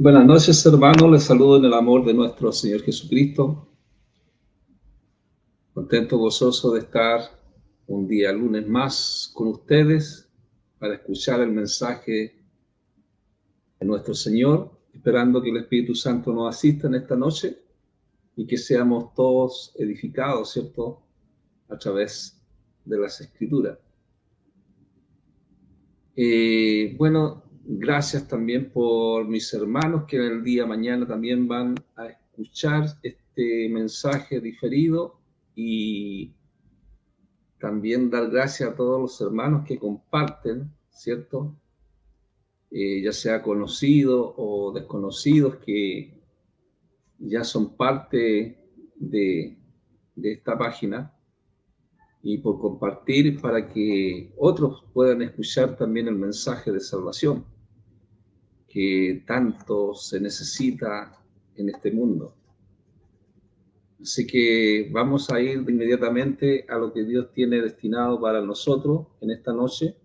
Buenas noches, hermanos. Les saludo en el amor de nuestro Señor Jesucristo. Contento, gozoso de estar un día lunes más con ustedes para escuchar el mensaje de nuestro Señor, esperando que el Espíritu Santo nos asista en esta noche y que seamos todos edificados, ¿cierto?, a través de las Escrituras. Bueno, gracias también por mis hermanos que en el día de mañana también van a escuchar este mensaje diferido, y también dar gracias a todos los hermanos que comparten, ¿cierto? Ya sea conocidos o desconocidos que ya son parte de esta página, y por compartir para que otros puedan escuchar también el mensaje de salvación que tanto se necesita en este mundo. Así que vamos a ir inmediatamente a lo que Dios tiene destinado para nosotros en esta noche.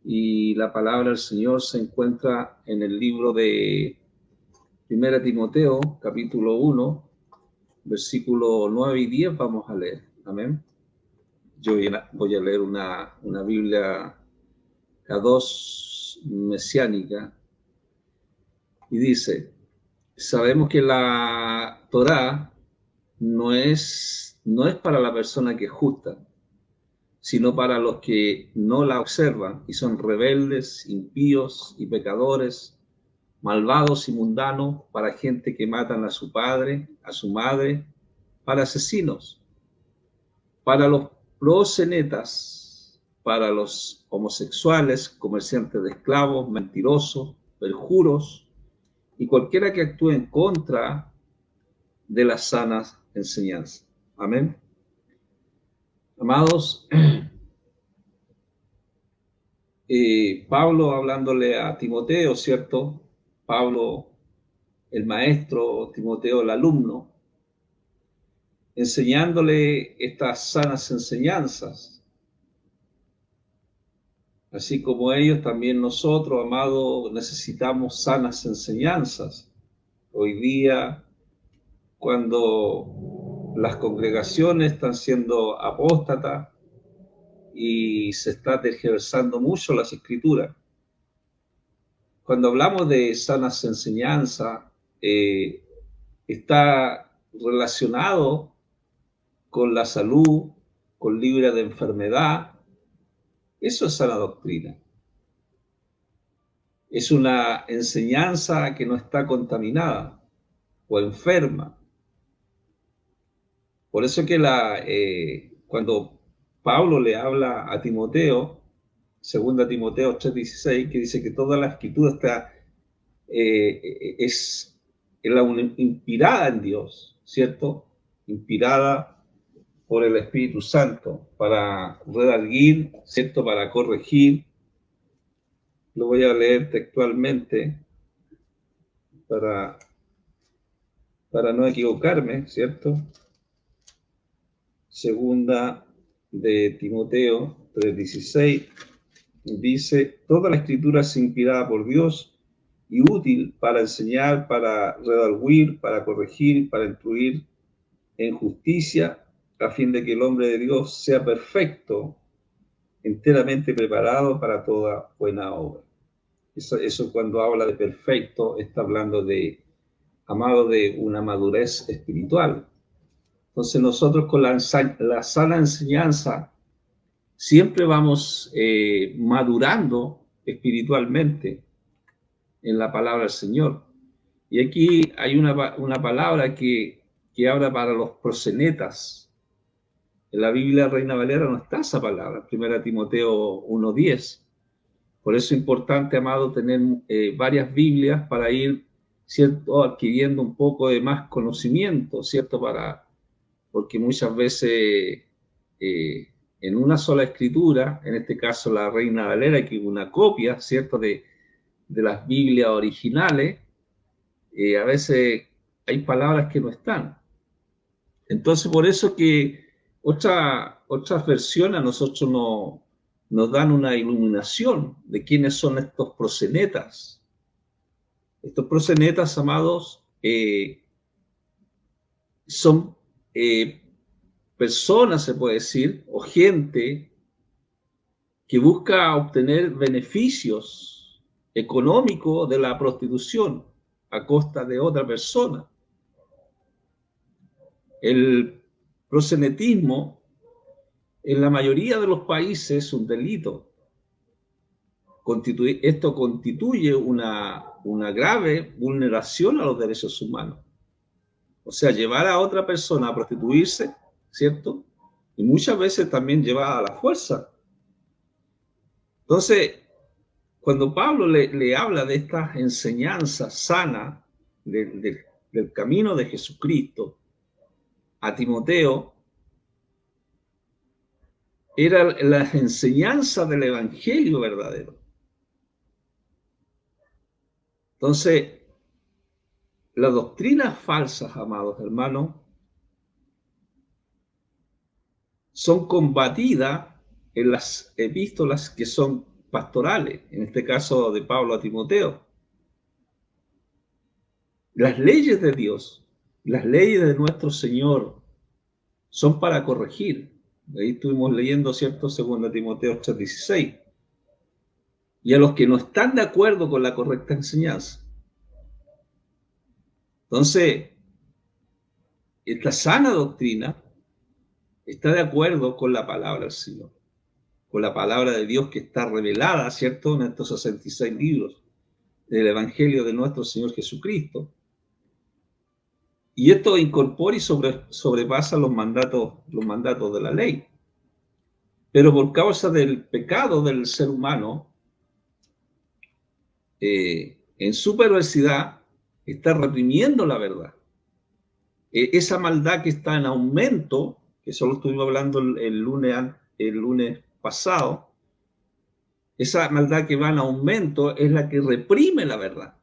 Y la palabra del Señor se encuentra en el libro de 1 Timoteo, capítulo 1, versículo 9 y 10, vamos a leer. Amén. Yo voy a leer una Biblia K2 mesiánica, y dice: sabemos que la Torá no es para la persona que es justa, sino para los que no la observan y son rebeldes, impíos y pecadores, malvados y mundanos, para gente que matan a su padre, a su madre, para asesinos, para los proxenetas, para los homosexuales, comerciantes de esclavos, mentirosos, perjuros, y cualquiera que actúe en contra de las sanas enseñanzas. Amén. Amados, Pablo hablándole a Timoteo, ¿cierto? Pablo, el maestro, Timoteo, el alumno, enseñándole estas sanas enseñanzas. Así como ellos, también nosotros, amados, necesitamos sanas enseñanzas. Hoy día, cuando las congregaciones están siendo apóstatas y se está tergiversando mucho las escrituras, cuando hablamos de sanas enseñanzas, está relacionado con la salud, con libre de enfermedad. Eso es sana doctrina. Es una enseñanza que no está contaminada o enferma. Por eso que cuando Pablo le habla a Timoteo, 2 Timoteo 3:16, que dice que toda la escritura está, es inspirada en Dios, ¿cierto? Inspirada por el Espíritu Santo para redarguir, ¿cierto? Para corregir. Lo voy a leer textualmente para no equivocarme, ¿cierto? Segunda de Timoteo 3:16 dice: toda la escritura es inspirada por Dios y útil para enseñar, para redarguir, para corregir, para instruir en justicia, a fin de que el hombre de Dios sea perfecto, enteramente preparado para toda buena obra. Eso cuando habla de perfecto, está hablando de, amado, de una madurez espiritual. Entonces nosotros con la sana enseñanza siempre vamos madurando espiritualmente en la palabra del Señor. Y aquí hay una palabra que habla para los proxenetas. En la Biblia Reina Valera no está esa palabra, 1 Timoteo 1:10. Por eso es importante, amado, tener varias Biblias para ir, ¿cierto?, adquiriendo un poco de más conocimiento, ¿cierto? Porque muchas veces en una sola escritura, en este caso la Reina Valera, que es una copia, ¿cierto?, de las Biblias originales, a veces hay palabras que no están. Entonces, por eso que otras versiones a nosotros nos dan una iluminación de quiénes son estos proxenetas. Estos proxenetas, amados, son personas, se puede decir, o gente que busca obtener beneficios económicos de la prostitución a costa de otra persona. El proxenetismo en la mayoría de los países es un delito. Esto constituye una grave vulneración a los derechos humanos. O sea, llevar a otra persona a prostituirse, ¿cierto? Y muchas veces también llevar a la fuerza. Entonces, cuando Pablo le habla de estas enseñanzas sanas del camino de Jesucristo a Timoteo, era las enseñanzas del evangelio verdadero. Entonces, las doctrinas falsas, amados hermanos, son combatidas en las epístolas que son pastorales, en este caso de Pablo a Timoteo. Las leyes de Dios, las leyes de nuestro Señor, son para corregir. Ahí estuvimos leyendo, ¿cierto? 2 Timoteo 3:16. Y a los que no están de acuerdo con la correcta enseñanza. Entonces, esta sana doctrina está de acuerdo con la palabra del Señor, con la palabra de Dios que está revelada, ¿cierto?, en estos 66 libros del Evangelio de nuestro Señor Jesucristo. Y esto incorpora y sobrepasa los mandatos de la ley. Pero por causa del pecado del ser humano, en su perversidad, está reprimiendo la verdad. Esa maldad que está en aumento, que solo estuvimos hablando el lunes pasado, esa maldad que va en aumento es la que reprime la verdad.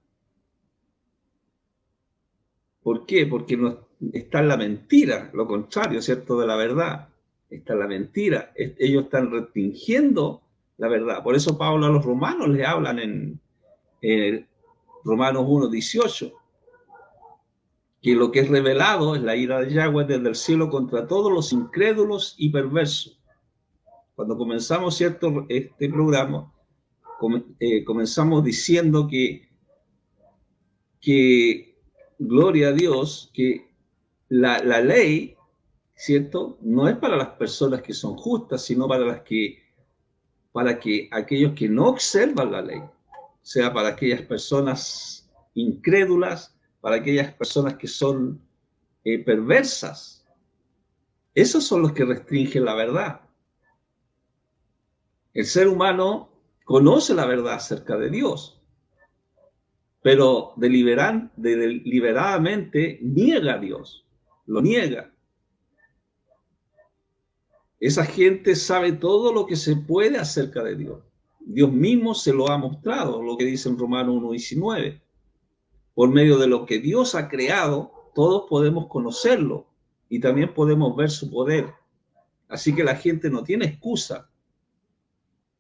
¿Por qué? Porque no está en la mentira, lo contrario, ¿cierto?, de la verdad. Está en la mentira. Ellos están restringiendo la verdad. Por eso Pablo a los romanos les hablan en Romanos 1:18, que lo que es revelado es la ira de Yahweh desde el cielo contra todos los incrédulos y perversos. Cuando comenzamos, ¿cierto?, este programa, comenzamos diciendo que gloria a Dios, que la ley, ¿cierto?, no es para las personas que son justas, sino para que aquellos que no observan la ley, o sea, para aquellas personas incrédulas, para aquellas personas que son perversas. Esos son los que restringen la verdad. El ser humano conoce la verdad acerca de Dios, pero deliberadamente niega a Dios, lo niega. Esa gente sabe todo lo que se puede acerca de Dios. Dios mismo se lo ha mostrado, lo que dice en Romanos 1:19. Por medio de lo que Dios ha creado, todos podemos conocerlo y también podemos ver su poder. Así que la gente no tiene excusa.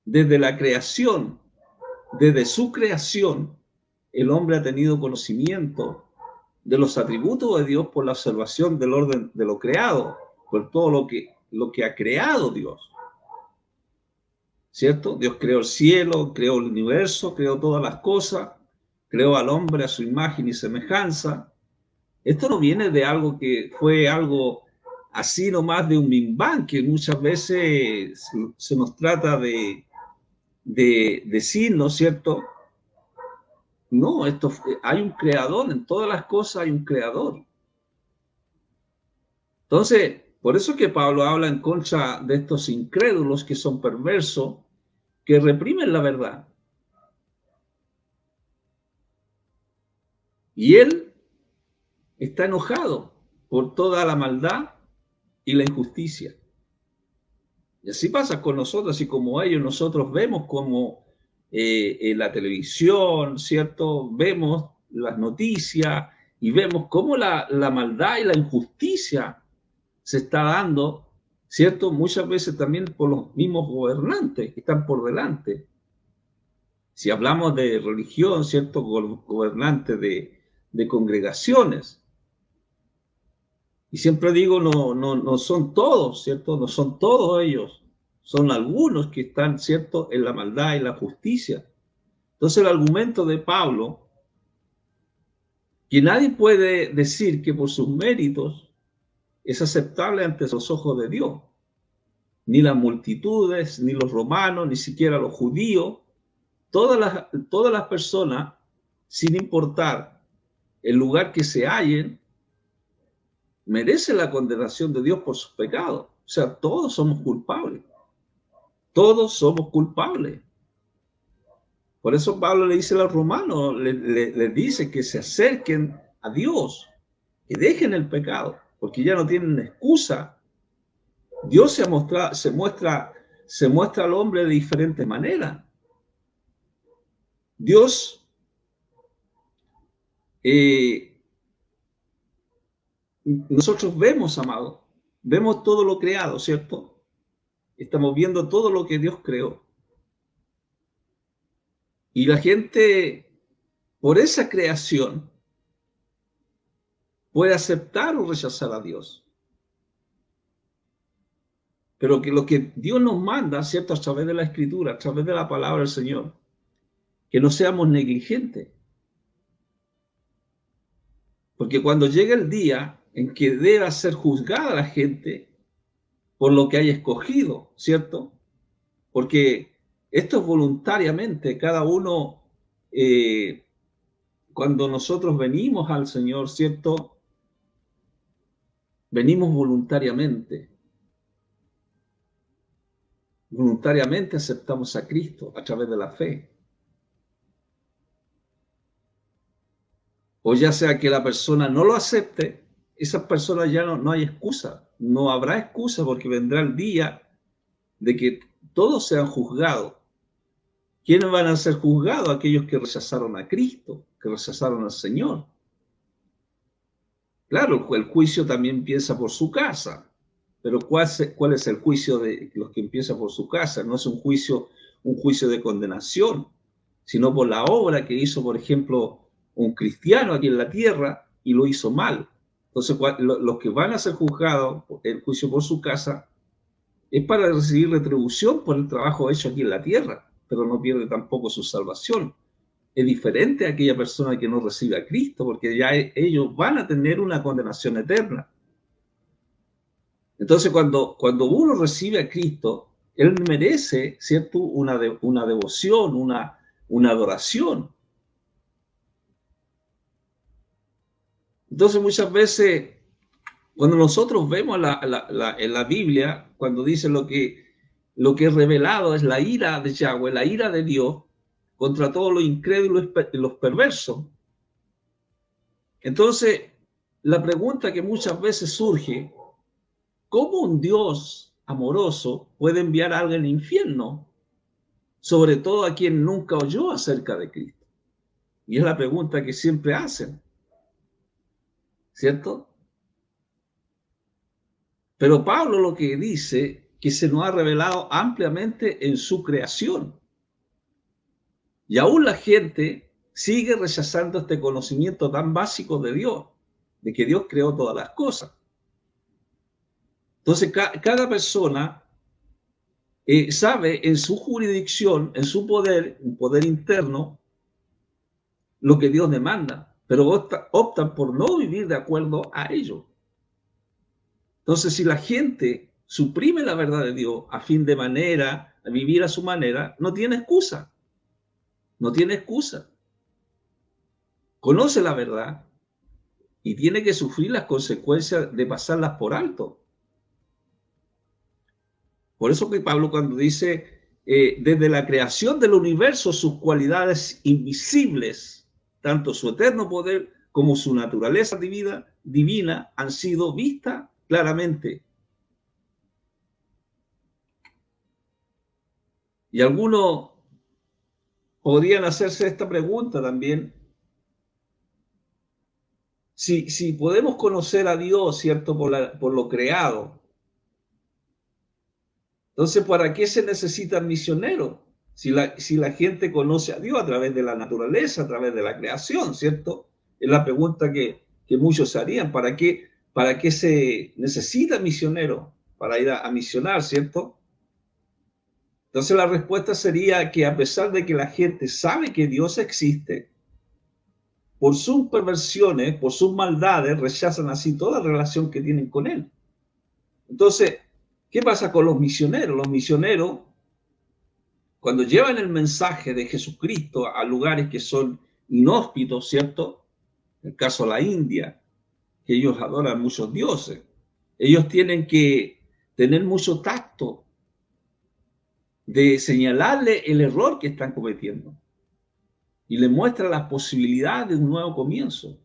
Desde la creación, desde su creación, el hombre ha tenido conocimiento de los atributos de Dios por la observación del orden de lo creado, por todo lo que ha creado Dios. ¿Cierto? Dios creó el cielo, creó el universo, creó todas las cosas, creó al hombre a su imagen y semejanza. Esto no viene de algo que fue algo así nomás de un Big Bang, que muchas veces se nos trata de decir, ¿no es cierto? No, hay un creador, en todas las cosas hay un creador. Entonces, por eso es que Pablo habla en contra de estos incrédulos que son perversos, que reprimen la verdad. Y él está enojado por toda la maldad y la injusticia. Y así pasa con nosotros, y como ellos, nosotros vemos como en la televisión, ¿cierto? Vemos las noticias y vemos cómo la maldad y la injusticia se está dando, ¿cierto? Muchas veces también por los mismos gobernantes que están por delante. Si hablamos de religión, ¿cierto? Gobernantes de congregaciones. Y siempre digo, no son todos, ¿cierto? No son todos ellos. Son algunos que están, ¿cierto?, en la maldad y la justicia. Entonces el argumento de Pablo, que nadie puede decir que por sus méritos es aceptable ante los ojos de Dios. Ni las multitudes, ni los romanos, ni siquiera los judíos, todas las personas, sin importar el lugar que se hallen, merecen la condenación de Dios por sus pecados. O sea, todos somos culpables. Todos somos culpables. Por eso Pablo le dice a los romanos, les dice que se acerquen a Dios, que dejen el pecado, porque ya no tienen excusa. Dios se muestra al hombre de diferentes maneras. Dios nosotros vemos, amado, vemos todo lo creado, ¿cierto? Estamos viendo todo lo que Dios creó. Y la gente, por esa creación, puede aceptar o rechazar a Dios. Pero que lo que Dios nos manda, ¿cierto?, a través de la Escritura, a través de la palabra del Señor, que no seamos negligentes. Porque cuando llega el día en que deba ser juzgada la gente por lo que haya escogido, ¿cierto? Porque esto es voluntariamente, cada uno, cuando nosotros venimos al Señor, ¿cierto? Venimos voluntariamente. Voluntariamente aceptamos a Cristo a través de la fe. O ya sea que la persona no lo acepte, esa persona ya no hay excusa. No habrá excusa porque vendrá el día de que todos sean juzgados. ¿Quiénes van a ser juzgados? Aquellos que rechazaron a Cristo, que rechazaron al Señor. Claro, el juicio también empieza por su casa, pero ¿cuál es el juicio de los que empieza por su casa? No es un juicio de condenación, sino por la obra que hizo, por ejemplo, un cristiano aquí en la tierra y lo hizo mal. Entonces, los que van a ser juzgados, el juicio por su casa, es para recibir retribución por el trabajo hecho aquí en la tierra, pero no pierde tampoco su salvación. Es diferente a aquella persona que no recibe a Cristo, porque ya ellos van a tener una condenación eterna. Entonces, cuando uno recibe a Cristo, él merece, ¿cierto?, una devoción, una adoración. Entonces, muchas veces, cuando nosotros vemos en la Biblia, cuando dice lo que es revelado es la ira de Yahweh, la ira de Dios, contra todos los incrédulos y los perversos. Entonces, la pregunta que muchas veces surge, ¿cómo un Dios amoroso puede enviar a alguien al infierno? Sobre todo a quien nunca oyó acerca de Cristo. Y es la pregunta que siempre hacen, ¿cierto? Pero Pablo lo que dice, que se nos ha revelado ampliamente en su creación. Y aún la gente sigue rechazando este conocimiento tan básico de Dios, de que Dios creó todas las cosas. Entonces, cada persona sabe en su jurisdicción, en su poder, un poder interno, lo que Dios demanda, pero optan por no vivir de acuerdo a ello. Entonces, si la gente suprime la verdad de Dios a fin de vivir a su manera, no tiene excusa. No tiene excusa. Conoce la verdad y tiene que sufrir las consecuencias de pasarlas por alto. Por eso que Pablo, cuando dice, desde la creación del universo, sus cualidades invisibles, tanto su eterno poder como su naturaleza divina han sido vistas claramente. Y algunos podrían hacerse esta pregunta también. Si podemos conocer a Dios, ¿cierto?, por lo creado, entonces, ¿para qué se necesitan misioneros? Si la gente conoce a Dios a través de la naturaleza, a través de la creación, ¿cierto? Es la pregunta que muchos se harían. Para qué se necesita misionero? Para ir a misionar, ¿cierto? Entonces la respuesta sería que a pesar de que la gente sabe que Dios existe, por sus perversiones, por sus maldades, rechazan así toda relación que tienen con Él. Entonces, ¿qué pasa con los misioneros? Los misioneros, cuando llevan el mensaje de Jesucristo a lugares que son inhóspitos, ¿cierto? En el caso de la India, que ellos adoran muchos dioses, ellos tienen que tener mucho tacto de señalarle el error que están cometiendo y le muestra las posibilidades de un nuevo comienzo,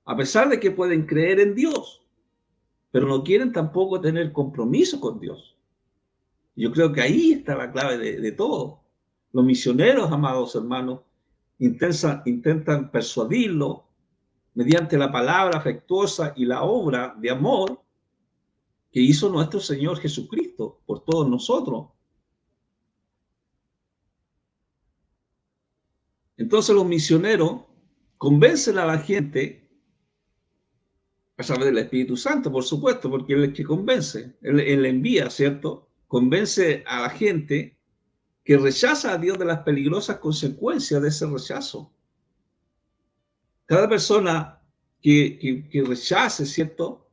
a pesar de que pueden creer en Dios, pero no quieren tampoco tener compromiso con Dios. Yo creo que ahí está la clave de todo. Los misioneros, amados hermanos, intentan persuadirlo mediante la palabra afectuosa y la obra de amor que hizo nuestro Señor Jesucristo por todos nosotros. Entonces los misioneros convencen a la gente a través del Espíritu Santo, por supuesto, porque Él es el que convence, Él envía, ¿cierto? Convence a la gente que rechaza a Dios de las peligrosas consecuencias de ese rechazo. Cada persona que rechace, ¿cierto?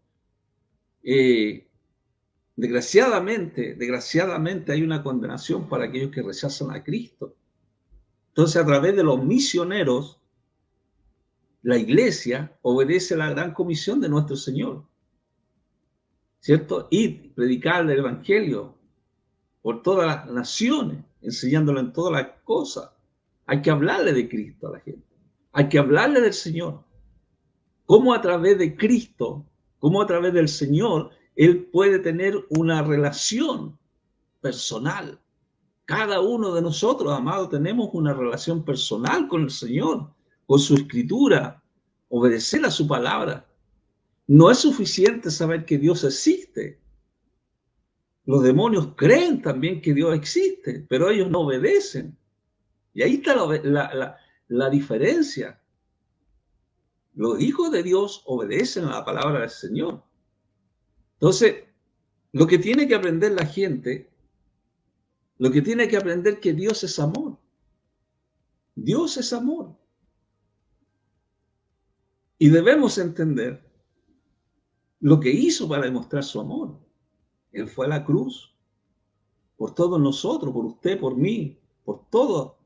Desgraciadamente hay una condenación para aquellos que rechazan a Cristo. Entonces, a través de los misioneros, la iglesia obedece la gran comisión de nuestro Señor, ¿cierto? Y predicar el evangelio por todas las naciones, enseñándolo en todas las cosas. Hay que hablarle de Cristo a la gente. Hay que hablarle del Señor. Cómo a través de Cristo, cómo a través del Señor, Él puede tener una relación personal. Cada uno de nosotros, amados, tenemos una relación personal con el Señor, con su escritura, obedecer a su palabra. No es suficiente saber que Dios existe. Los demonios creen también que Dios existe, pero ellos no obedecen. Y ahí está la diferencia. Los hijos de Dios obedecen a la palabra del Señor. Entonces, lo que tiene que aprender la gente, lo que tiene que aprender que Dios es amor. Dios es amor. Y debemos entender lo que hizo para demostrar su amor. Él fue a la cruz por todos nosotros, por usted, por mí, por todo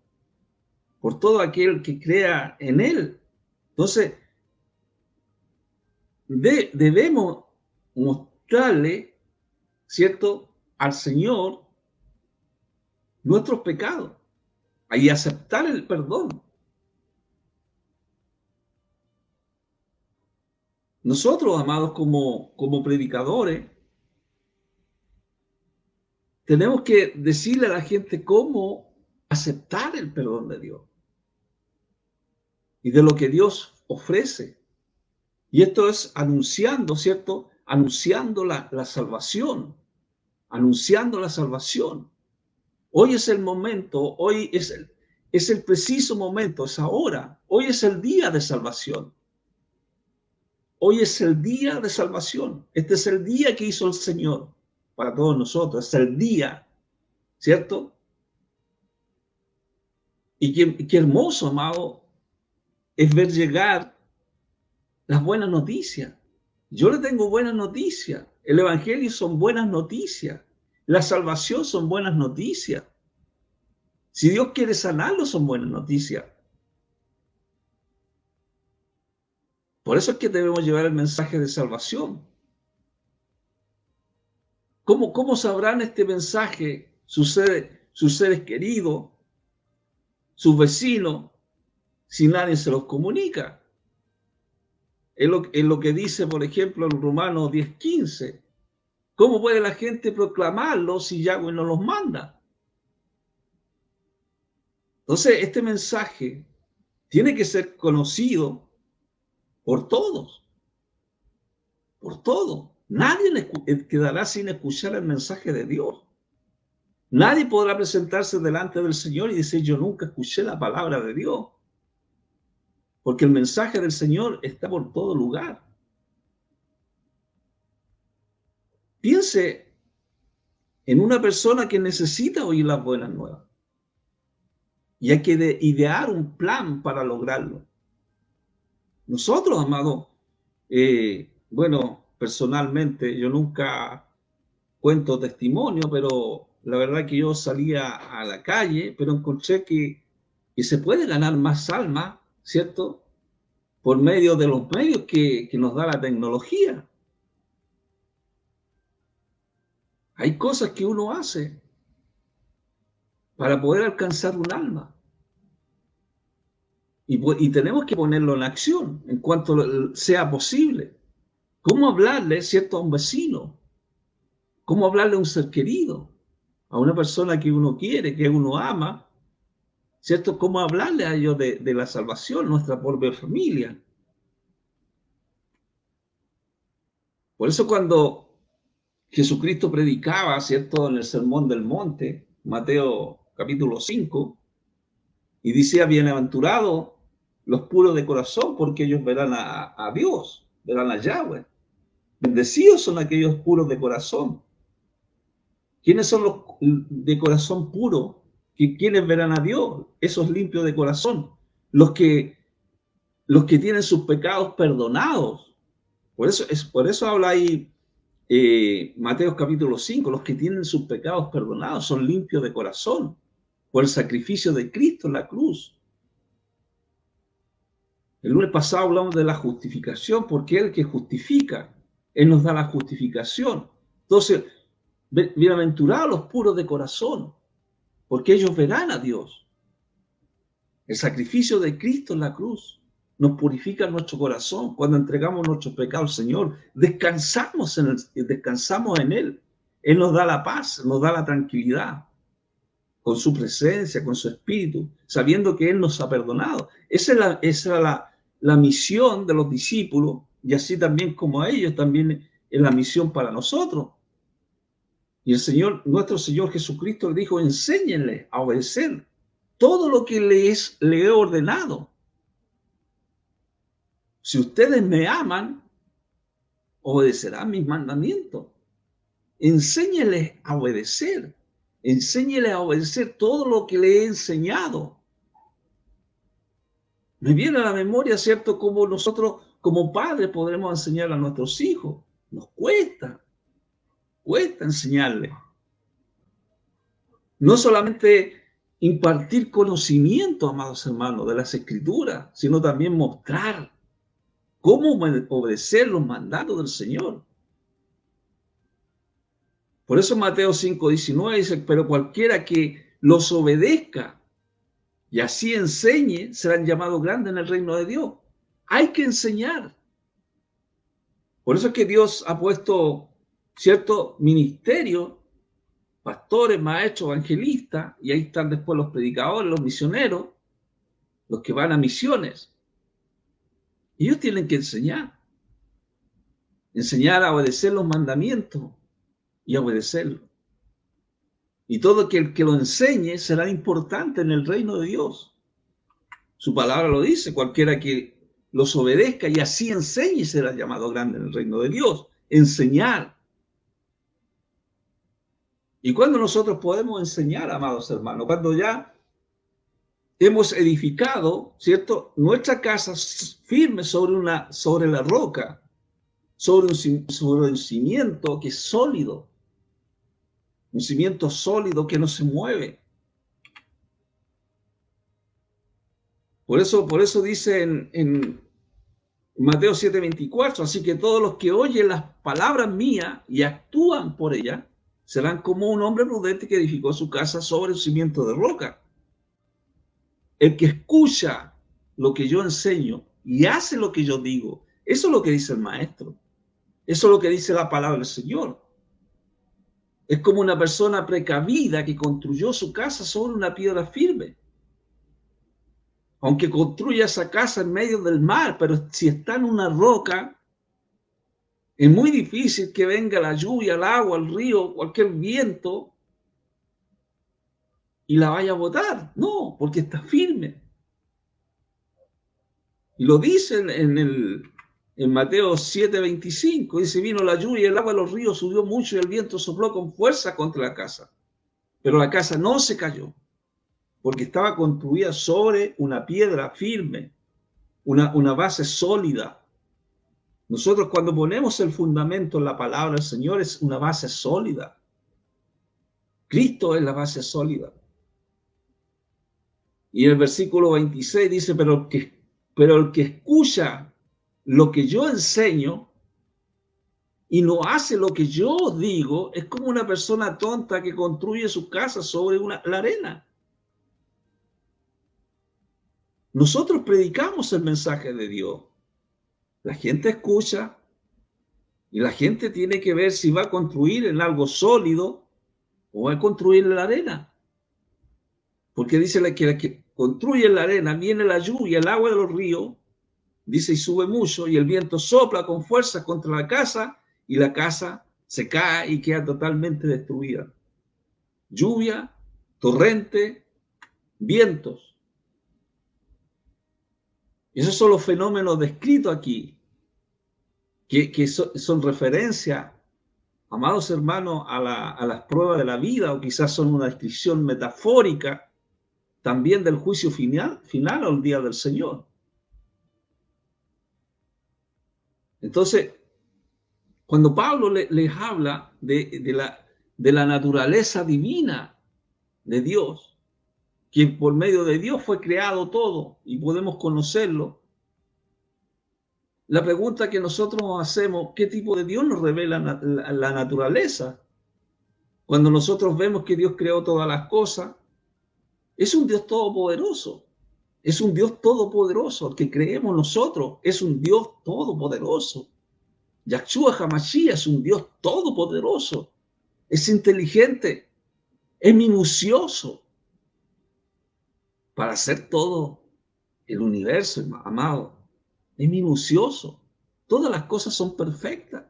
aquel que crea en Él. Entonces, debemos mostrarle, ¿cierto?, al Señor nuestros pecados y aceptar el perdón. Nosotros, amados, como predicadores, tenemos que decirle a la gente cómo aceptar el perdón de Dios y de lo que Dios ofrece. Y esto es anunciando, ¿cierto? Anunciando la salvación. Anunciando la salvación. Hoy es el momento, hoy es el preciso momento, es ahora. Hoy es el día de salvación. Hoy es el día de salvación. Este es el día que hizo el Señor para todos nosotros. Es el día, ¿cierto? Y qué hermoso, amado, es ver llegar las buenas noticias. Yo le tengo buenas noticias. El evangelio son buenas noticias. La salvación son buenas noticias. Si Dios quiere sanarlo, son buenas noticias. Por eso es que debemos llevar el mensaje de salvación. ¿Cómo sabrán este mensaje sus seres queridos, sus vecinos, si nadie se los comunica? Es lo que dice, por ejemplo, en Romanos 10:15. ¿Cómo puede la gente proclamarlo si Yahweh no los manda? Entonces, este mensaje tiene que ser conocido por todos. Por todos. Nadie quedará sin escuchar el mensaje de Dios. Nadie podrá presentarse delante del Señor y decir, yo nunca escuché la palabra de Dios. Porque el mensaje del Señor está por todo lugar. Piense en una persona que necesita oír las buenas nuevas. Y hay que idear un plan para lograrlo. Nosotros, amados, bueno, personalmente, yo nunca cuento testimonio, pero la verdad que yo salía a la calle, pero encontré que se puede ganar más almas, ¿cierto? Por medio de los medios que nos da la tecnología. Hay cosas que uno hace para poder alcanzar un alma. Y tenemos que ponerlo en acción en cuanto sea posible. ¿Cómo hablarle, cierto, a un vecino? ¿Cómo hablarle a un ser querido? A una persona que uno quiere, que uno ama, ¿cierto? ¿Cómo hablarle a ellos de la salvación, nuestra propia familia? Por eso cuando Jesucristo predicaba, ¿cierto? En el Sermón del Monte, Mateo capítulo 5, y decía, bienaventurados los puros de corazón, porque ellos verán a Dios, verán a Yahweh. Bendecidos son aquellos puros de corazón. ¿Quiénes son los de corazón puro? ¿Quiénes verán a Dios? Esos limpios de corazón. Los que tienen sus pecados perdonados. Por eso habla ahí Mateo capítulo 5. Los que tienen sus pecados perdonados son limpios de corazón por el sacrificio de Cristo en la cruz. El lunes pasado hablamos de la justificación, porque Él que justifica, Él nos da la justificación. Entonces, bienaventurados los puros de corazón, porque ellos verán a Dios. El sacrificio de Cristo en la cruz nos purifica nuestro corazón. Cuando entregamos nuestros pecados al Señor, descansamos en Él. Él nos da la paz, nos da la tranquilidad, con su presencia, con su espíritu, sabiendo que Él nos ha perdonado. Esa era la misión de los discípulos, y así también como a ellos, también es la misión para nosotros. Y el Señor, nuestro Señor Jesucristo le dijo, enséñenle a obedecer todo lo que le he ordenado. Si ustedes me aman, obedecerán mis mandamientos. Enséñenles a obedecer. Enséñenles a obedecer todo lo que le he enseñado. Me viene a la memoria, ¿cierto?, cómo nosotros como padres podremos enseñar a nuestros hijos. Nos cuesta enseñarles. No solamente impartir conocimiento, amados hermanos, de las Escrituras, sino también mostrar cómo obedecer los mandatos del Señor. Por eso Mateo 5:19 dice, pero cualquiera que los obedezca y así enseñe, serán llamados grandes en el reino de Dios. Hay que enseñar. Por eso es que Dios ha puesto cierto ministerio, pastores, maestros, evangelistas, y ahí están después los predicadores, los misioneros, los que van a misiones. Ellos tienen que enseñar a obedecer los mandamientos y a obedecerlos. Y todo el que lo enseñe será importante en el reino de Dios. Su palabra lo dice, cualquiera que los obedezca y así enseñe será llamado grande en el reino de Dios. Enseñar. ¿Y cuando nosotros podemos enseñar, amados hermanos? Cuando ya hemos edificado, ¿cierto?, nuestra casa firme sobre la roca, sobre un cimiento que es sólido, un cimiento sólido que no se mueve. Por eso dice en Mateo 7:24, así que todos los que oyen las palabras mías y actúan por ellas, serán como un hombre prudente que edificó su casa sobre un cimiento de roca. El que escucha lo que yo enseño y hace lo que yo digo, eso es lo que dice el maestro. Eso es lo que dice la palabra del Señor. Es como una persona precavida que construyó su casa sobre una piedra firme. Aunque construya esa casa en medio del mar, pero si está en una roca, es muy difícil que venga la lluvia, el agua, el río, cualquier viento y la vaya a botar. No, porque está firme. Y lo dice en Mateo 7:25. Dice, vino la lluvia y el agua de los ríos subió mucho y el viento sopló con fuerza contra la casa. Pero la casa no se cayó, porque estaba construida sobre una piedra firme, una base sólida. Nosotros cuando ponemos el fundamento en la palabra del Señor es una base sólida. Cristo es la base sólida. Y en el versículo 26 dice, pero el que escucha lo que yo enseño y no hace lo que yo digo, es como una persona tonta que construye su casa sobre la arena. Nosotros predicamos el mensaje de Dios. La gente escucha y la gente tiene que ver si va a construir en algo sólido o va a construir en la arena. Porque dice que la que construye en la arena, viene la lluvia, el agua de los ríos, dice, y sube mucho, y el viento sopla con fuerza contra la casa, y la casa se cae y queda totalmente destruida. Lluvia, torrente, vientos. Esos son los fenómenos descritos aquí, que son referencia, amados hermanos, a las pruebas de la vida, o quizás son una descripción metafórica también del juicio final o el día del Señor. Entonces, cuando Pablo les habla de la naturaleza divina de Dios, que por medio de Dios fue creado todo y podemos conocerlo, la pregunta que nosotros hacemos, ¿qué tipo de Dios nos revela la naturaleza? Cuando nosotros vemos que Dios creó todas las cosas, es un Dios todopoderoso. Es un Dios todopoderoso, el que creemos nosotros, es un Dios todopoderoso. Yahshua HaMashiach es un Dios todopoderoso, es inteligente, es minucioso para hacer todo el universo, amado. Es minucioso. Todas las cosas son perfectas.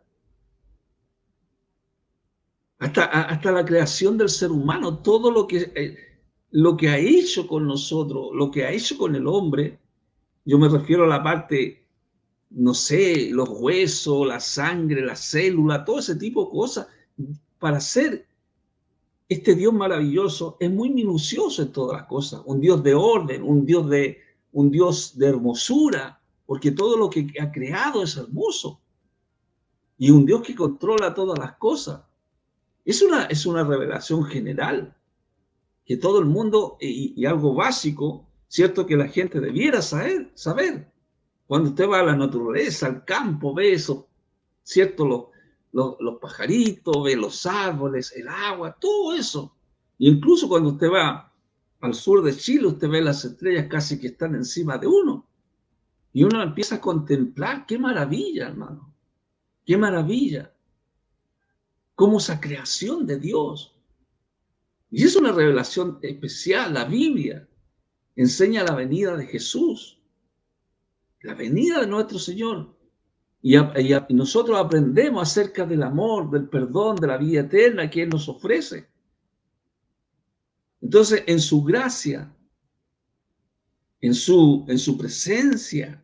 Hasta la creación del ser humano, todo lo que ha hecho con nosotros, lo que ha hecho con el hombre, yo me refiero a la parte, no sé, los huesos, la sangre, la célula, todo ese tipo de cosas, para ser este Dios maravilloso, es muy minucioso en todas las cosas, un Dios de orden, un Dios de hermosura, porque todo lo que ha creado es hermoso, y un Dios que controla todas las cosas. Es una revelación general, que todo el mundo, y algo básico, cierto, que la gente debiera saber. Cuando usted va a la naturaleza, al campo, ve eso, cierto, los pajaritos, ve los árboles, el agua, todo eso. E incluso cuando usted va al sur de Chile, usted ve las estrellas casi que están encima de uno. Y uno empieza a contemplar, qué maravilla, hermano, qué maravilla. Como esa creación de Dios. Y es una revelación especial. La Biblia enseña la venida de Jesús, la venida de nuestro Señor. Y nosotros aprendemos acerca del amor, del perdón, de la vida eterna que Él nos ofrece. Entonces, en su gracia, en su presencia,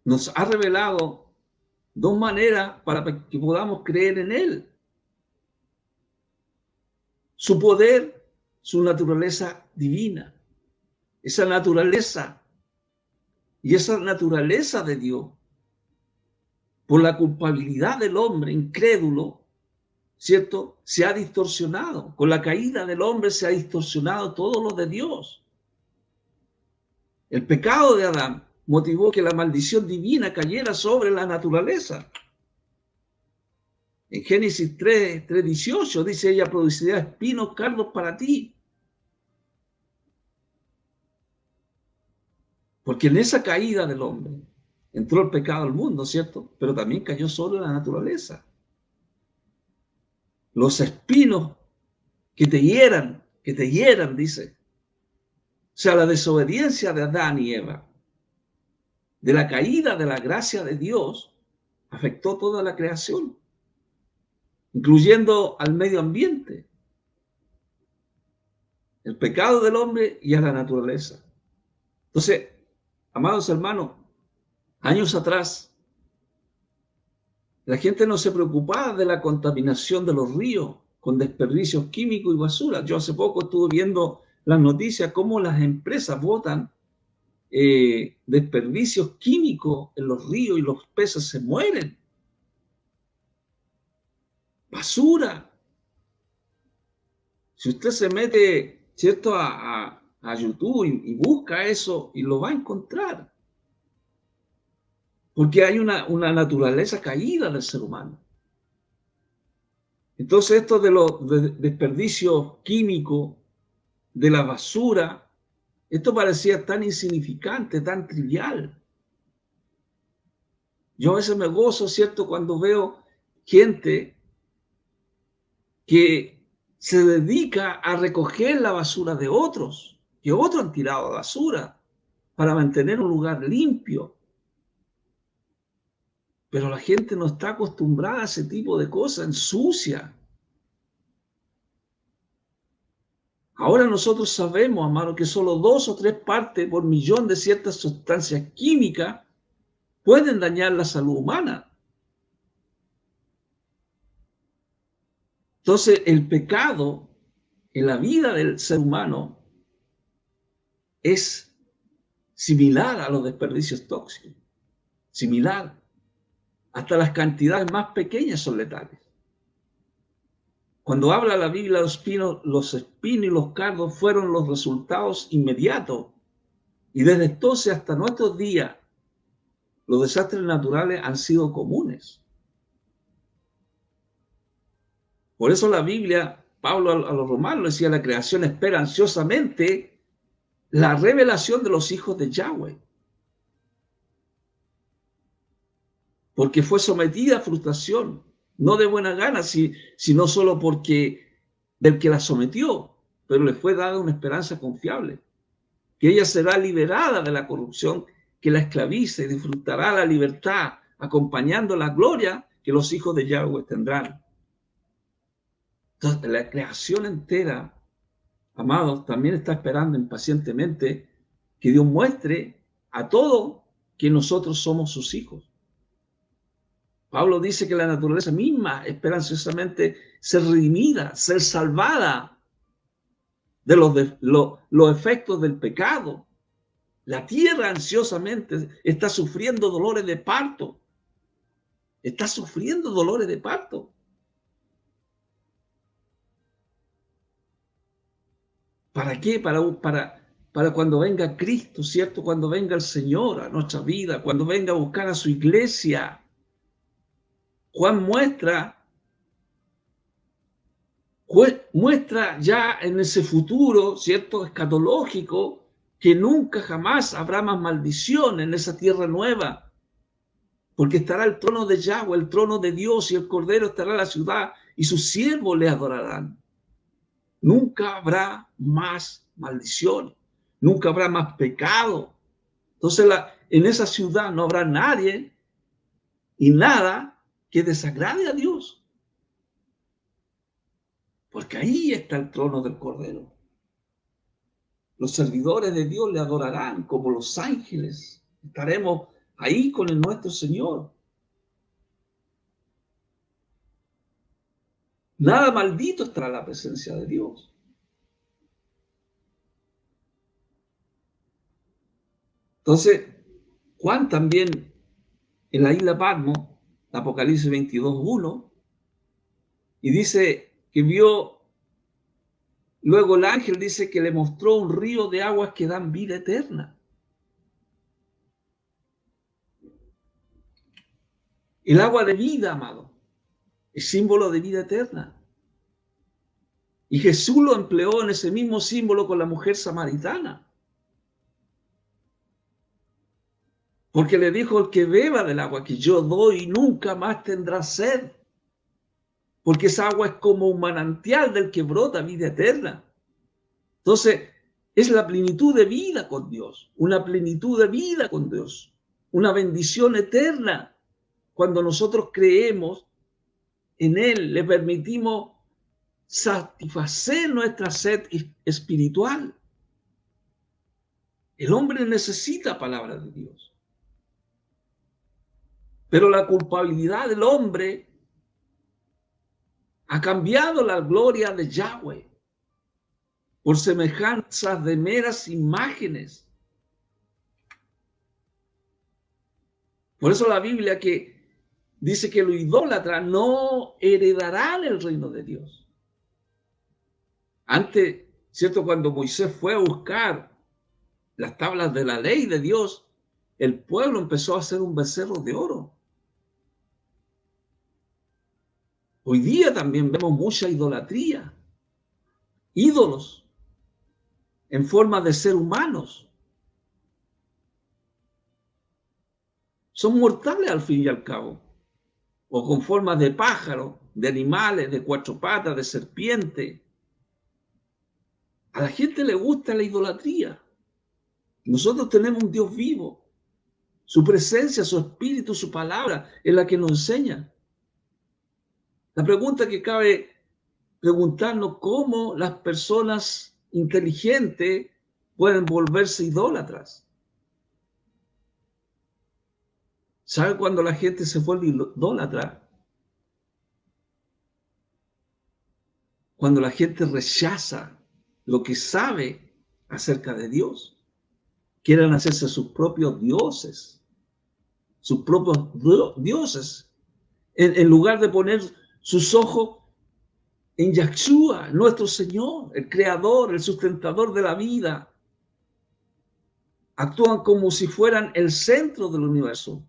nos ha revelado dos maneras para que podamos creer en Él. Su poder, su naturaleza divina. Esa naturaleza de Dios, por la culpabilidad del hombre incrédulo, ¿cierto? Se ha distorsionado. Con la caída del hombre se ha distorsionado todo lo de Dios. El pecado de Adán motivó que la maldición divina cayera sobre la naturaleza. En Génesis 3:18 dice, ella producirá espinos, cardos para ti. Porque en esa caída del hombre entró el pecado al mundo, ¿cierto? Pero también cayó sobre la naturaleza. Los espinos que te hieran, dice. O sea, la desobediencia de Adán y Eva, de la caída de la gracia de Dios, afectó toda la creación, incluyendo al medio ambiente. el pecado del hombre y a la naturaleza. Entonces, amados hermanos, años atrás, la gente no se preocupaba de la contaminación de los ríos con desperdicios químicos y basura. Yo hace poco estuve viendo las noticias cómo las empresas botan desperdicios químicos en los ríos y los peces se mueren. Basura. Si usted se mete, ¿cierto?, a YouTube y busca eso y lo va a encontrar. Porque hay una naturaleza caída del ser humano. Entonces esto de los desperdicios químicos, de la basura, esto parecía tan insignificante, tan trivial. Yo a veces me gozo, ¿cierto?, cuando veo gente que se dedica a recoger la basura de otros, que otros han tirado basura para mantener un lugar limpio. Pero la gente no está acostumbrada a ese tipo de cosas, ensucia. Ahora nosotros sabemos, amado, que solo 2 o 3 partes por millón de ciertas sustancias químicas pueden dañar la salud humana. Entonces, el pecado en la vida del ser humano es similar a los desperdicios tóxicos, similar. Hasta las cantidades más pequeñas son letales. Cuando habla la Biblia, los espinos y los cardos fueron los resultados inmediatos. Y desde entonces hasta nuestros días, los desastres naturales han sido comunes. Por eso la Biblia, Pablo a los romanos decía, la creación espera ansiosamente la revelación de los hijos de Yahweh. Porque fue sometida a frustración, no de buena gana, sino solo porque del que la sometió, pero le fue dada una esperanza confiable, que ella será liberada de la corrupción que la esclaviza y disfrutará la libertad, acompañando la gloria que los hijos de Yahweh tendrán. Entonces, la creación entera, amados, también está esperando impacientemente que Dios muestre a todos que nosotros somos sus hijos. Pablo dice que la naturaleza misma espera ansiosamente ser redimida, ser salvada de los efectos del pecado. La tierra ansiosamente está sufriendo dolores de parto. Está sufriendo dolores de parto. ¿Para qué? Para cuando venga Cristo, ¿cierto? Cuando venga el Señor a nuestra vida, cuando venga a buscar a su iglesia. Juan muestra ya en ese futuro, ¿cierto?, escatológico, que nunca jamás habrá más maldición en esa tierra nueva, porque estará el trono de Yahweh, el trono de Dios, y el Cordero estará en la ciudad, y sus siervos le adorarán. Nunca habrá más maldición, nunca habrá más pecado. Entonces en esa ciudad no habrá nadie y nada que desagrade a Dios. Porque ahí está el trono del Cordero. Los servidores de Dios le adorarán como los ángeles. Estaremos ahí con el nuestro Señor. Nada maldito estará en la presencia de Dios. Entonces, Juan también en la isla Patmos, Apocalipsis 22:1, y dice que vio, luego el ángel dice que le mostró un río de aguas que dan vida eterna. El agua de vida, amado, es símbolo de vida eterna. Y Jesús lo empleó en ese mismo símbolo con la mujer samaritana. Porque le dijo, el que beba del agua que yo doy nunca más tendrá sed. Porque esa agua es como un manantial del que brota vida eterna. Entonces, es la plenitud de vida con Dios, una plenitud de vida con Dios, una bendición eterna. Cuando nosotros creemos en Él, le permitimos satisfacer nuestra sed espiritual. El hombre necesita palabra de Dios. Pero la culpabilidad del hombre ha cambiado la gloria de Yahweh por semejanzas de meras imágenes. Por eso la Biblia que dice que los idólatras no heredarán el reino de Dios. Antes, ¿cierto? Cuando Moisés fue a buscar las tablas de la ley de Dios, el pueblo empezó a hacer un becerro de oro. Hoy día también vemos mucha idolatría, ídolos en forma de ser humanos. Son mortales al fin y al cabo, o con formas de pájaro, de animales, de cuatro patas, de serpiente. A la gente le gusta la idolatría. Nosotros tenemos un Dios vivo. Su presencia, su espíritu, su palabra es la que nos enseña. La pregunta que cabe preguntarnos: ¿cómo las personas inteligentes pueden volverse idólatras? ¿Sabe cuándo la gente se vuelve idólatra? Cuando la gente rechaza lo que sabe acerca de Dios. Quieren hacerse sus propios dioses. Sus propios dioses. En lugar de poner sus ojos en Yahshua, nuestro Señor, el creador, el sustentador de la vida. Actúan como si fueran el centro del universo.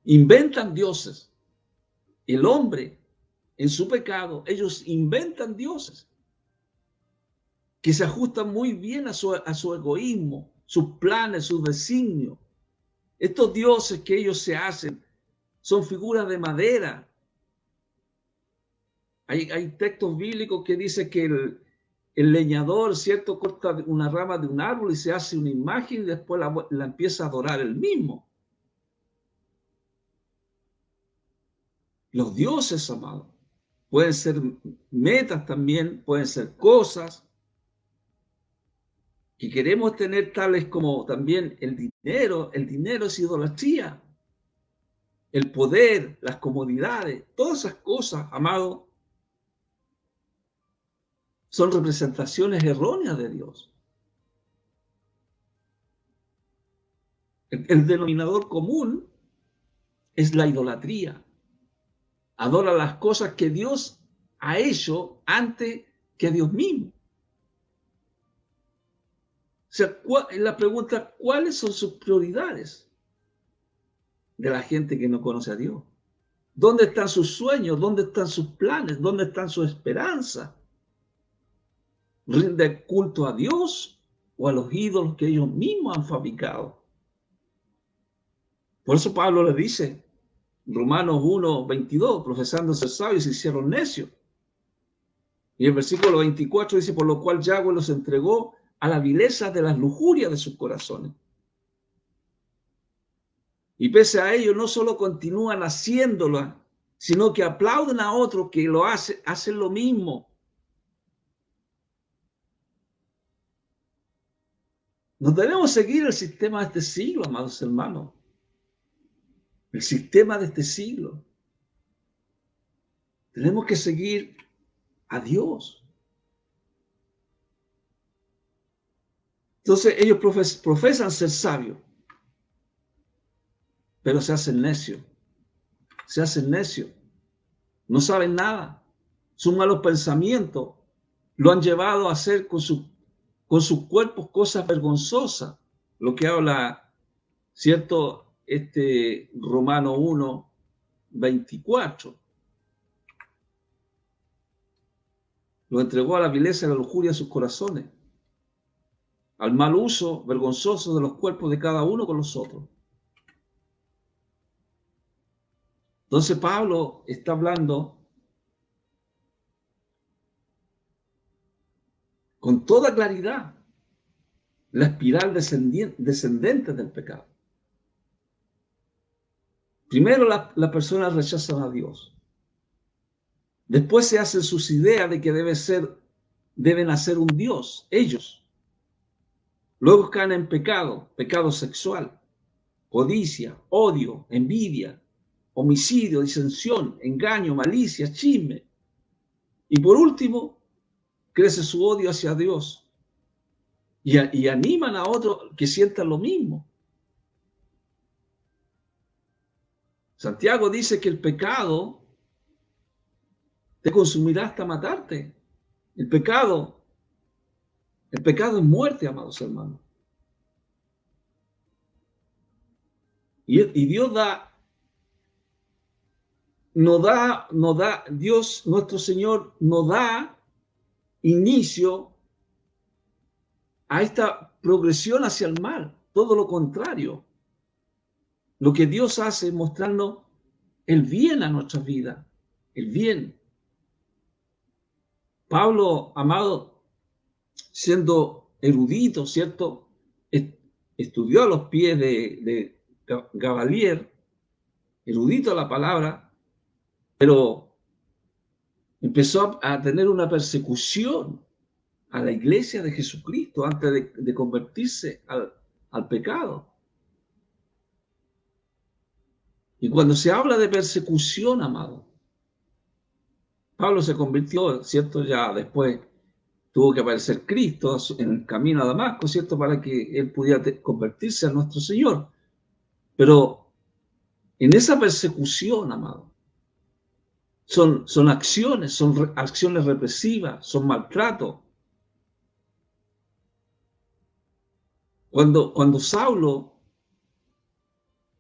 Inventan dioses. El hombre, en su pecado, ellos inventan dioses que se ajustan muy bien a su egoísmo, sus planes, sus designios. Estos dioses que ellos se hacen son figuras de madera. Hay textos bíblicos que dicen que el leñador, ¿cierto?, corta una rama de un árbol y se hace una imagen y después la empieza a adorar él mismo. Los dioses, amados, pueden ser metas también, pueden ser cosas que queremos tener, tales como también el dinero. El dinero es idolatría. El poder, las comodidades, todas esas cosas, amado, son representaciones erróneas de Dios. El denominador común es la idolatría. Adora las cosas que Dios ha hecho antes que Dios mismo. O sea, la pregunta: ¿cuáles son sus prioridades de la gente que no conoce a Dios? ¿Dónde están sus sueños? ¿Dónde están sus planes? ¿Dónde están sus esperanzas? ¿Rinde culto a Dios o a los ídolos que ellos mismos han fabricado? Por eso Pablo le dice, Romanos 1:22, profesando ser sabios se hicieron necios. Y el versículo 24 dice: por lo cual Yahweh los entregó a la vileza de las lujurias de sus corazones. Y pese a ello, no solo continúan haciéndolo, sino que aplauden a otros que lo hacen lo mismo. No debemos seguir el sistema de este siglo, amados hermanos. El sistema de este siglo. Tenemos que seguir a Dios. Entonces ellos profesan ser sabios, pero se hacen necios. Se hacen necios. No saben nada. Sus malos pensamientos lo han llevado a hacer con sus cuerpos cosas vergonzosas. Lo que habla, ¿cierto?, Romano 1:24. Lo entregó a la vileza y a la lujuria de sus corazones, al mal uso vergonzoso de los cuerpos de cada uno con los otros. Entonces Pablo está hablando con toda claridad la espiral descendente del pecado. Primero, las personas rechazan a Dios. Después se hacen sus ideas de que deben hacer un Dios, ellos. Luego caen en pecado, pecado sexual, codicia, odio, envidia, homicidio, disensión, engaño, malicia, chisme. Y por último, crece su odio hacia Dios y animan a otros que sientan lo mismo. Santiago dice que el pecado te consumirá hasta matarte. El pecado es muerte, amados hermanos. Y Dios Dios, nuestro Señor, nos da inicio a esta progresión hacia el mal. Todo lo contrario. Lo que Dios hace es mostrarnos el bien a nuestras vidas. El bien. Pablo, amado, siendo erudito, ¿cierto? Estudió a los pies de Gamaliel, erudito a la palabra, pero empezó a tener una persecución a la iglesia de Jesucristo antes de convertirse al pecado. Y cuando se habla de persecución, amado, Pablo se convirtió, ¿cierto? Ya después tuvo que aparecer Cristo en el camino a Damasco, ¿cierto? Para que él pudiera convertirse a nuestro Señor. Pero en esa persecución, amado, son acciones represivas, son maltratos. Cuando Saulo,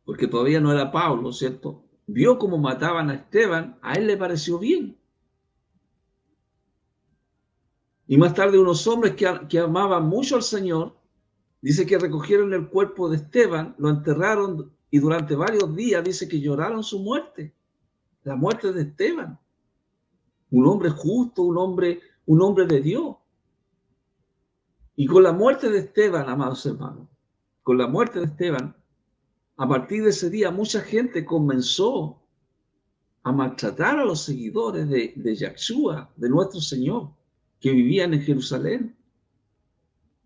porque todavía no era Pablo, ¿cierto? Vio cómo mataban a Esteban, a él le pareció bien. Y más tarde unos hombres que amaban mucho al Señor, dice que recogieron el cuerpo de Esteban, lo enterraron y durante varios días dice que lloraron su muerte, la muerte de Esteban. Un hombre justo, un hombre de Dios. Y con la muerte de Esteban, amados hermanos, con la muerte de Esteban, a partir de ese día mucha gente comenzó a maltratar a los seguidores de Yahshua, de nuestro Señor, que vivían en Jerusalén.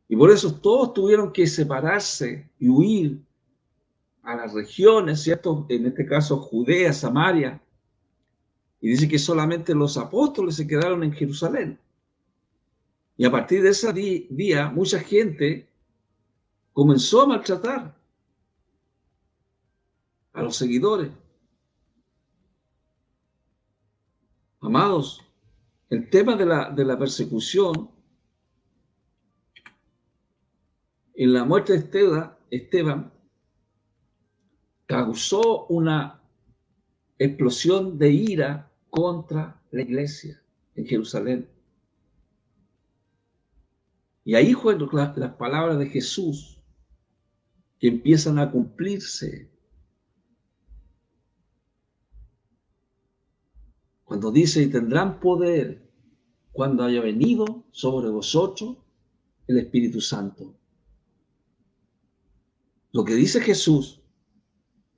Y por eso todos tuvieron que separarse y huir a las regiones, ¿cierto? En este caso Judea, Samaria. Y dice que solamente los apóstoles se quedaron en Jerusalén. Y a partir de ese día, mucha gente comenzó a maltratar a los seguidores. Amados, el tema de la persecución en la muerte de Esteban causó una explosión de ira contra la iglesia en Jerusalén. Y ahí fueron las palabras de Jesús que empiezan a cumplirse. Cuando dice, y tendrán poder cuando haya venido sobre vosotros el Espíritu Santo. Lo que dice Jesús,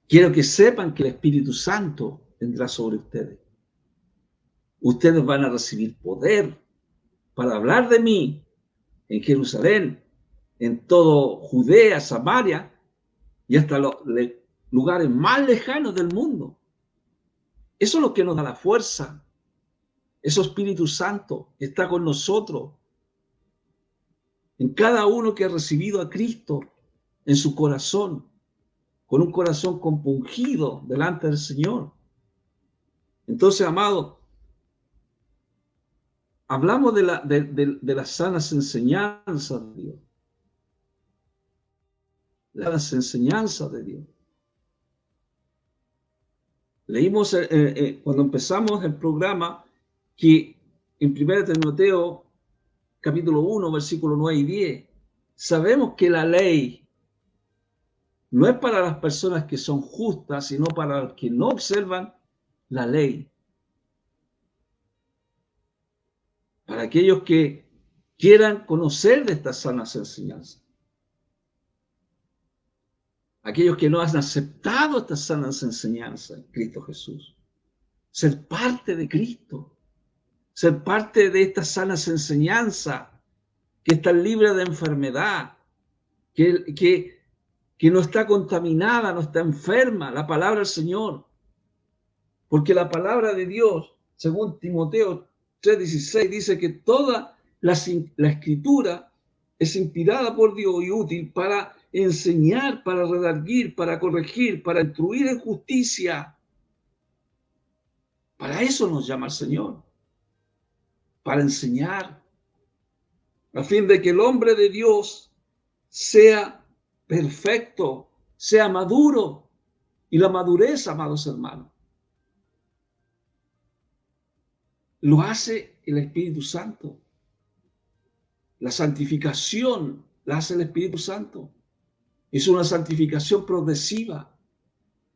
quiero que sepan que el Espíritu Santo vendrá sobre ustedes. Ustedes van a recibir poder para hablar de mí en Jerusalén, en todo Judea, Samaria y hasta los lugares más lejanos del mundo. Eso es lo que nos da la fuerza. Ese Espíritu Santo está con nosotros. En cada uno que ha recibido a Cristo en su corazón, con un corazón compungido delante del Señor. Entonces, amado, hablamos de las sanas enseñanzas de Dios. Las enseñanzas de Dios. Leímos cuando empezamos el programa que en 1 Timoteo capítulo 1, versículos 9 y 10, sabemos que la ley no es para las personas que son justas, sino para los que no observan la ley. Para aquellos que quieran conocer de estas sanas enseñanzas. Aquellos que no han aceptado estas sanas enseñanzas en Cristo Jesús. Ser parte de Cristo. ser parte de estas sanas enseñanzas, que están libres de enfermedad, que no está contaminada, no está enferma, la palabra del Señor. Porque la palabra de Dios, según Timoteo 3:16, dice que toda la escritura es inspirada por Dios y útil para enseñar, para redarguir, para corregir, para instruir en justicia. Para eso nos llama el Señor, para enseñar, a fin de que el hombre de Dios sea perfecto, sea maduro. Y la madurez, amados hermanos, lo hace el Espíritu Santo. La santificación la hace el Espíritu Santo. Es una santificación progresiva,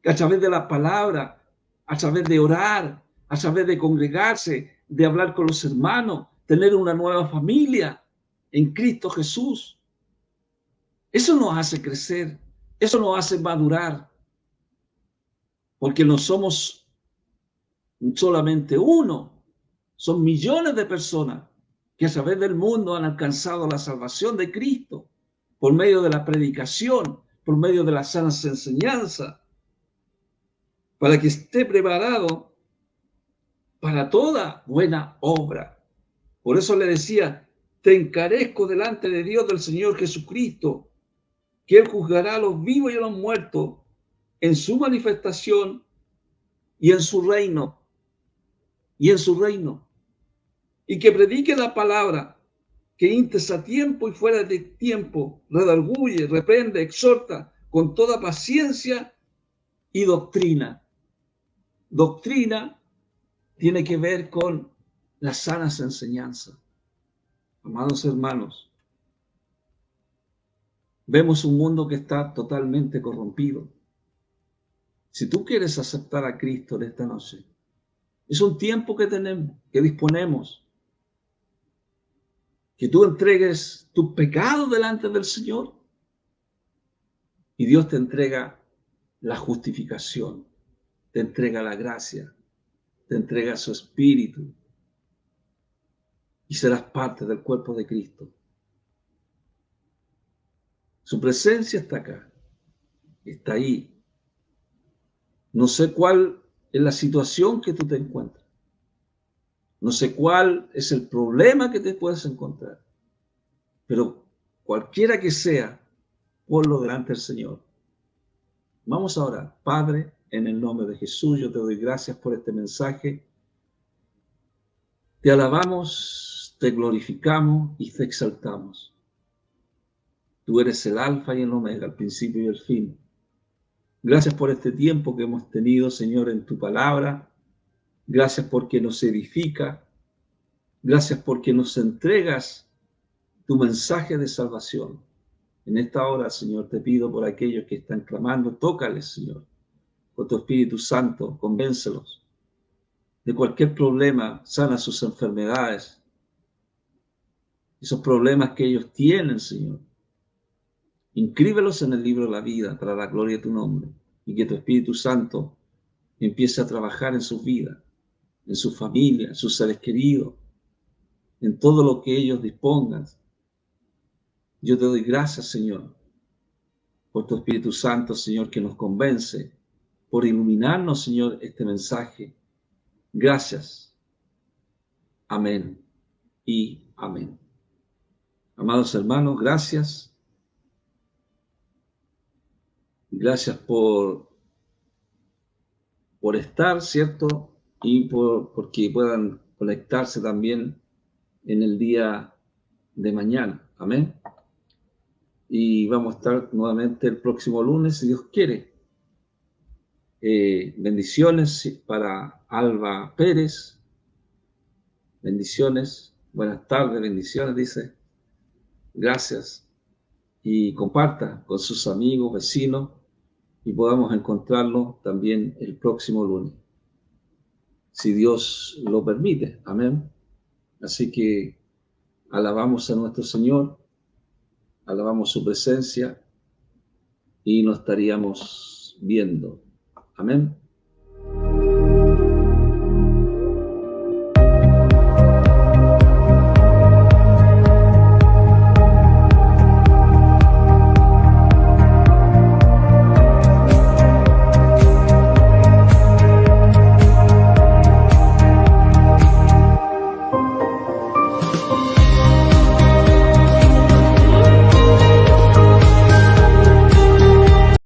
que a través de la palabra, a través de orar, a través de congregarse, de hablar con los hermanos, tener una nueva familia en Cristo Jesús. Eso nos hace crecer, eso nos hace madurar, porque no somos solamente uno, son millones de personas que a través del mundo han alcanzado la salvación de Cristo por medio de la predicación, por medio de las sanas enseñanzas, para que esté preparado para toda buena obra. Por eso le decía, te encarezco delante de Dios del Señor Jesucristo, que Él juzgará a los vivos y a los muertos en su manifestación y en su reino. Y que predique la palabra, que instes a tiempo y fuera de tiempo, redarguye, reprende, exhorta con toda paciencia y doctrina. Doctrina tiene que ver con las sanas enseñanzas. Amados hermanos, vemos un mundo que está totalmente corrompido. Si tú quieres aceptar a Cristo en esta noche, es un tiempo que tenemos, que disponemos, que tú entregues tus pecados delante del Señor y Dios te entrega la justificación, te entrega la gracia, te entrega su Espíritu y serás parte del cuerpo de Cristo. Su presencia está acá, está ahí. No sé cuál es la situación que tú te encuentras. No sé cuál es el problema que te puedes encontrar. Pero cualquiera que sea, ponlo delante del Señor. Vamos a orar. Padre, en el nombre de Jesús, yo te doy gracias por este mensaje. Te alabamos, te glorificamos y te exaltamos. Tú eres el alfa y el omega, el principio y el fin. Gracias por este tiempo que hemos tenido, Señor, en tu palabra. Gracias porque nos edifica. Gracias porque nos entregas tu mensaje de salvación. En esta hora, Señor, te pido por aquellos que están clamando, tócales, Señor, con tu Espíritu Santo, convéncelos de cualquier problema, sana sus enfermedades, esos problemas que ellos tienen, Señor. Inscríbelos en el libro de la vida para la gloria de tu nombre y que tu Espíritu Santo empiece a trabajar en sus vidas, en su familia, en sus seres queridos, en todo lo que ellos dispongan. Yo te doy gracias, Señor, por tu Espíritu Santo, Señor, que nos convence, por iluminarnos, Señor, este mensaje. Gracias. Amén y amén. Amados hermanos, gracias. Gracias por estar, ¿cierto? Y porque puedan conectarse también en el día de mañana. Amén. Y vamos a estar nuevamente el próximo lunes, si Dios quiere. Bendiciones para Alba Pérez. Bendiciones. Buenas tardes, bendiciones, dice. Gracias. Y comparta con sus amigos, vecinos, y podamos encontrarlo también el próximo lunes, si Dios lo permite. Amén. Así que alabamos a nuestro Señor, alabamos su presencia y nos estaríamos viendo. Amén.